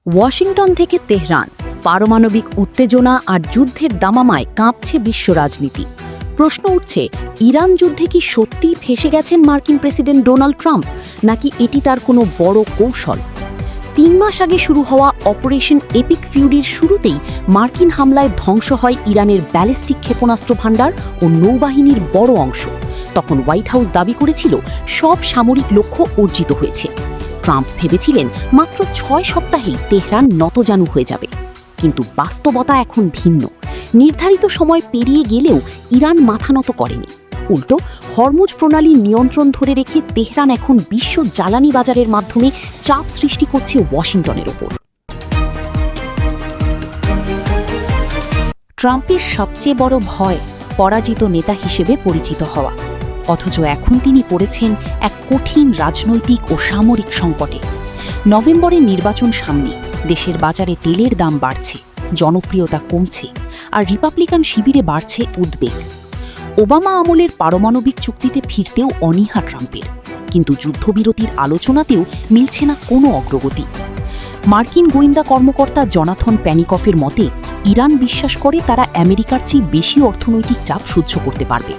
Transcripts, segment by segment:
Washington থেকে Tehran, পারমাণবিক উত্তেজনা আর যুদ্ধের দামামায় কাঁপছে বিশ্ব রাজনীতি। প্রশ্ন উঠছে, ইরান যুদ্ধে কি সত্যিই ফেঁসে গেছেন মার্কিন প্রেসিডেন্ট ডোনাল্ড ট্রাম্প, নাকি এটি তার কোনো বড় কৌশল? ৩ মাস আগে শুরু হওয়া অপারেশন এপিক ফিউরির শুরুতেই মার্কিন হামলায় ধ্বংস হয় ইরানের ব্যালিস্টিক ক্ষেপণাস্ত্র ভাণ্ডার ও নৌবাহিনীর বড় অংশ। তখন হোয়াইট হাউস দাবি করেছিল সব সামরিক লক্ষ্য অর্জিত হয়েছে। ট্রাম্প ভেবেছিলেন মাত্র ৬ সপ্তাহেই তেহরান নতজানু হয়ে যাবে। কিন্তু বাস্তবতা এখন ভিন্ন। নির্ধারিত সময় পেরিয়ে গেলেও ইরান মাথা নত করেনি। উল্টো হরমুজ প্রণালীর নিয়ন্ত্রণ ধরে রেখে তেহরান এখন বিশ্ব জ্বালানি বাজারের মাধ্যমে চাপ সৃষ্টি করছে ওয়াশিংটনের ওপর। ট্রাম্পের সবচেয়ে বড় ভয় পরাজিত নেতা হিসেবে পরিচিত হওয়া, অথচ এখন তিনি পড়েছেন এক কঠিন রাজনৈতিক ও সামরিক সংকটে। নভেম্বরের নির্বাচন সামনে, দেশের বাজারে তেলের দাম বাড়ছে, জনপ্রিয়তা কমছে, আর রিপাবলিকান শিবিরে বাড়ছে উদ্বেগ। ওবামা আমলের পারমাণবিক চুক্তিতে ফিরতেও অনীহা ট্রাম্পের, কিন্তু যুদ্ধবিরতির আলোচনাতেও মিলছে না কোনো অগ্রগতি। মার্কিন গোয়েন্দা কর্মকর্তা জনাথন প্যানিকফের মতে, ইরান বিশ্বাস করে তারা আমেরিকার চেয়ে বেশি অর্থনৈতিক চাপ সহ্য করতে পারবে।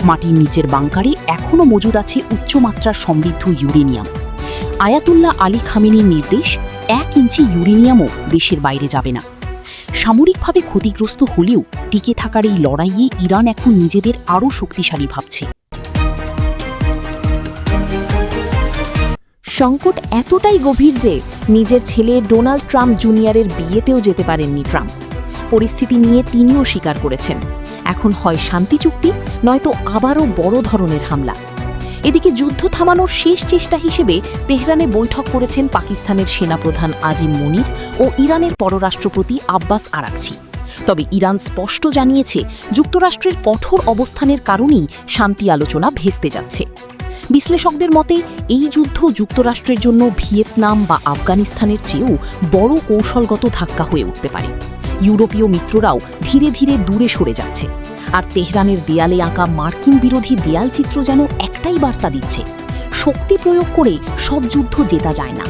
মাটির নিচের বাংকারে এখনও মজুদ আছে উচ্চমাত্রার সমৃদ্ধ ইউরেনিয়াম। আয়াতুল্লাহ আলী খামেনির নির্দেশ, 1 ইঞ্চি ইউরেনিয়ামও দেশের বাইরে যাবে না। সামরিকভাবে ক্ষতিগ্রস্ত হলেও টিকে থাকার এই লড়াইয়ে ইরান এখন নিজেদের আরও শক্তিশালী ভাবছে। সংকট এতটাই গভীর যে নিজের ছেলে ডোনাল্ড ট্রাম্প জুনিয়রের বিয়েতেও যেতে পারেননি ট্রাম্প। পরিস্থিতি নিয়ে তিনিও স্বীকার করেছেন, এখন হয় শান্তি চুক্তি, নয়তো আবারও বড় ধরনের হামলা। এদিকে যুদ্ধ থামানোর শেষ চেষ্টা হিসেবে তেহরানে বৈঠক করেছেন পাকিস্তানের সেনাপ্রধান আজিম মুনির ও ইরানের পররাষ্ট্রপতি আব্বাস আরাকচি। তবে ইরান স্পষ্ট জানিয়েছে, যুক্তরাষ্ট্রের কঠোর অবস্থানের কারণেই শান্তি আলোচনা ভেস্তে যাচ্ছে। বিশ্লেষকদের মতে, এই যুদ্ধ যুক্তরাষ্ট্রের জন্য ভিয়েতনাম বা আফগানিস্তানের চেয়েও বড় কৌশলগত ধাক্কা হয়ে উঠতে পারে। ইউরোপীয় মিত্ররাও ধীরে ধীরে দূরে সরে যাচ্ছে, আর তেহরানের দেয়ালে আঁকা মার্কিন বিরোধী দেয়ালচিত্র যেন একটাই বার্তা দিচ্ছে, শক্তি প্রয়োগ করে সব যুদ্ধ জেতা যায় না।